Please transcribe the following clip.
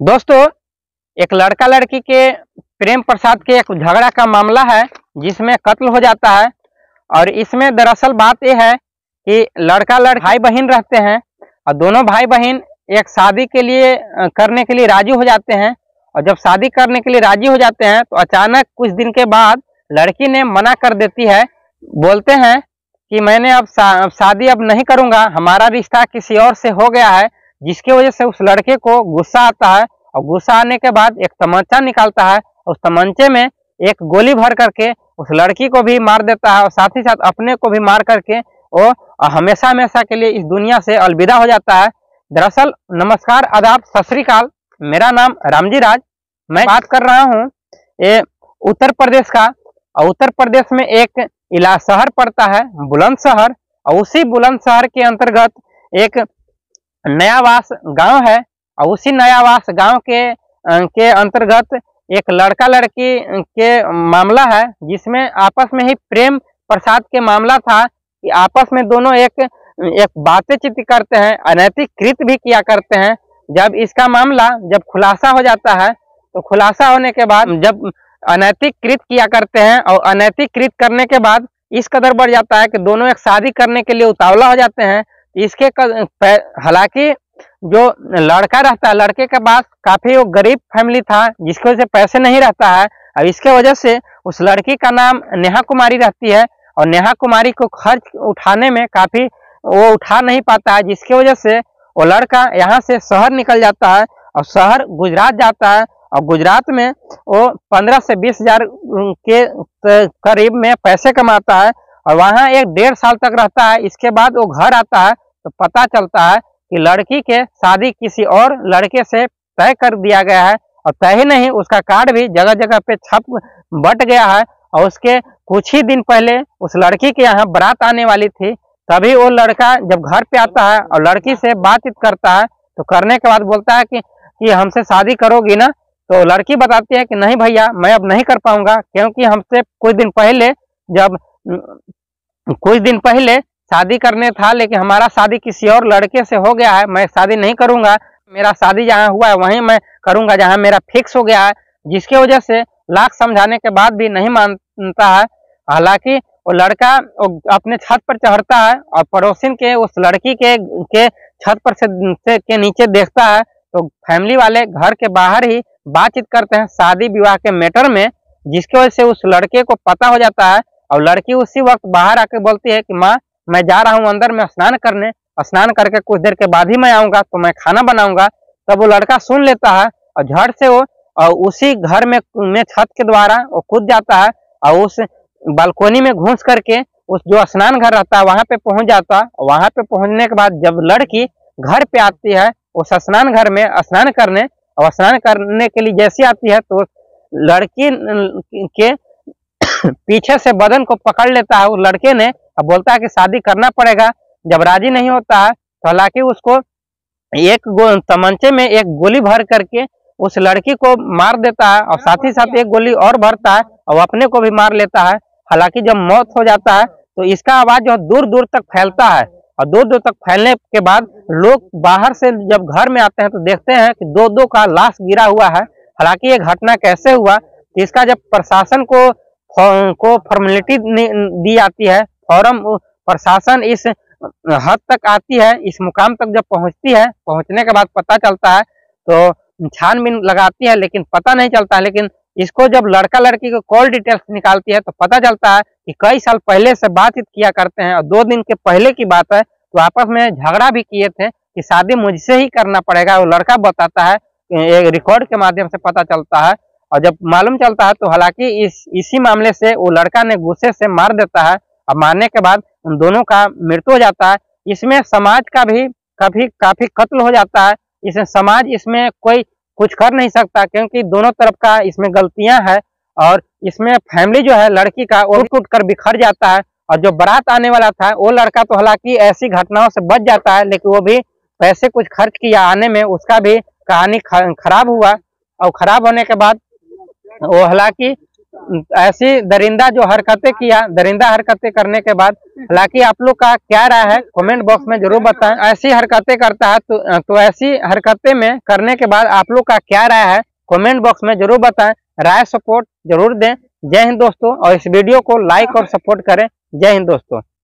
दोस्तों, एक लड़का लड़की के प्रेम प्रसाद के एक झगड़ा का मामला है जिसमें कत्ल हो जाता है। और इसमें दरअसल बात यह है कि लड़का लड़की भाई बहन रहते हैं और दोनों भाई बहन एक शादी के लिए करने के लिए राजी हो जाते हैं। और जब शादी करने के लिए राजी हो जाते हैं तो अचानक कुछ दिन के बाद लड़की ने मना कर देती है। बोलते हैं कि मैंने अब शादी अब नहीं करूंगा, हमारा रिश्ता किसी और से हो गया है। जिसकी वजह से उस लड़के को गुस्सा आता है और गुस्सा आने के बाद एक तमंचा निकालता है। उस तमंचे में एक गोली भर करके उस लड़की को भी मार देता है और साथ ही साथ अपने को भी मार करके वो हमेशा हमेशा के लिए इस दुनिया से अलविदा हो जाता है। दरअसल नमस्कार, आदाब, सत श्री अकाल। मेरा नाम रामजी राज, मैं बात कर रहा हूँ ये उत्तर प्रदेश का। और उत्तर प्रदेश में एक शहर पड़ता है बुलंदशहर, और उसी बुलंदशहर के अंतर्गत एक नयावास गांव है। और उसी नयावास गांव के अंतर्गत एक लड़का लड़की के मामला है जिसमें आपस में ही प्रेम प्रसाद के मामला था कि आपस में दोनों एक बातचीत करते हैं, अनैतिक कृत्य भी किया करते हैं। जब इसका मामला जब खुलासा हो जाता है तो खुलासा होने के बाद जब अनैतिक कृत्य किया करते हैं और अनैतिक कृत्य करने के बाद इस कदर बढ़ जाता है कि दोनों एक शादी करने के लिए उतावला हो जाते हैं। इसके हालांकि जो लड़का रहता है, लड़के के पास काफी वो गरीब फैमिली था जिसकी वजह से पैसे नहीं रहता है। और इसके वजह से उस लड़की का नाम नेहा कुमारी रहती है और नेहा कुमारी को खर्च उठाने में काफी वो उठा नहीं पाता है, जिसकी वजह से वो लड़का यहाँ से शहर निकल जाता है और शहर गुजरात जाता है। और गुजरात में वो 15 से 20 हजार के करीब में पैसे कमाता है और वहाँ 1-1.5 साल तक रहता है। इसके बाद वो घर आता है तो पता चलता है कि लड़की के शादी किसी और लड़के से तय कर दिया गया है। और तय ही नहीं, उसका कार्ड भी जगह जगह पे छप बट गया है। और उसके कुछ ही दिन पहले उस लड़की के यहाँ बारात आने वाली थी, तभी वो लड़का जब घर पे आता है और लड़की से बातचीत करता है तो करने के बाद बोलता है कि हमसे शादी करोगी ना। तो लड़की बताती है कि नहीं भैया, मैं अब नहीं कर पाऊंगा, क्योंकि हमसे कुछ दिन पहले शादी करने था, लेकिन हमारा शादी किसी और लड़के से हो गया है। मैं शादी नहीं करूंगा, मेरा शादी जहाँ हुआ है वहीं मैं करूंगा जहाँ मेरा फिक्स हो गया है। जिसकी वजह से लाख समझाने के बाद भी नहीं मानता है। हालांकि वो लड़का अपने छत पर चढ़ता है और पड़ोसिन के उस लड़की के छत पर से के नीचे देखता है तो फैमिली वाले घर के बाहर ही बातचीत करते हैं शादी विवाह के मैटर में। जिसकी वजह से उस लड़के को पता हो जाता है और लड़की उसी वक्त बाहर आके बोलती है कि माँ, मैं जा रहा हूँ अंदर में स्नान करने, स्नान करके कुछ देर के बाद ही मैं आऊंगा तो मैं खाना बनाऊंगा। तब वो लड़का सुन लेता है और झट से वो उसी घर में छत के द्वारा वो कूद जाता है और उस बालकोनी में घुस करके उस जो स्नान घर रहता है वहां पे पहुंच जाता है। वहां पे पहुंचने के बाद जब लड़की घर पे आती है उस स्नान घर में स्नान करने, और स्नान करने के लिए जैसी आती है तो लड़की के पीछे से बदन को पकड़ लेता है उस लड़के ने और बोलता है कि शादी करना पड़ेगा। जब राजी नहीं होता है तो हालांकि उसको एक तमंचे में एक गोली भर करके उस लड़की को मार देता है और साथ ही साथ एक गोली और भरता है और अपने को भी मार लेता है। हालांकि जब मौत हो जाता है तो इसका आवाज जो दूर दूर तक फैलता है और दूर दूर तक फैलने के बाद लोग बाहर से जब घर में आते हैं तो देखते हैं कि दो का लाश गिरा हुआ है। हालांकि ये घटना कैसे हुआ तो इसका जब प्रशासन को फॉर्मेलिटी दी जाती है, फौरन प्रशासन इस हद तक आती है, इस मुकाम तक जब पहुंचती है, पहुंचने के बाद पता चलता है तो छानबीन लगाती है लेकिन पता नहीं चलता है। लेकिन इसको जब लड़का लड़की को कॉल डिटेल्स निकालती है तो पता चलता है कि कई साल पहले से बातचीत किया करते हैं और 2 दिन के पहले की बात है तो आपस में झगड़ा भी किए थे कि शादी मुझसे ही करना पड़ेगा। वो लड़का बताता है, एक रिकॉर्ड के माध्यम से पता चलता है। और जब मालूम चलता है तो हालांकि इसी मामले से वो लड़का ने गुस्से से मार देता है और मारने के बाद उन दोनों का मृत्यु हो जाता है। इसमें समाज का भी काफी कत्ल हो जाता है। इसमें समाज इसमें कोई कुछ कर नहीं सकता क्योंकि दोनों तरफ का इसमें गलतियां है और इसमें फैमिली जो है लड़की का वो टूट कर बिखर जाता है। और जो बारात आने वाला था वो लड़का तो हालांकि ऐसी घटनाओं से बच जाता है, लेकिन वो भी पैसे कुछ खर्च किया आने में, उसका भी कहानी खराब हुआ। और खराब होने के बाद वो हालांकि ऐसी दरिंदा जो हरकतें किया, दरिंदा हरकतें करने के बाद, हालांकि आप लोग का क्या राय है कमेंट बॉक्स में जरूर बताएं। ऐसी हरकतें करता है तो ऐसी हरकतें में करने के बाद आप लोग का क्या राय है कमेंट बॉक्स में जरूर बताएं। राय सपोर्ट जरूर दें। जय हिंद दोस्तों, और इस वीडियो को लाइक और सपोर्ट करें। जय हिंद दोस्तों।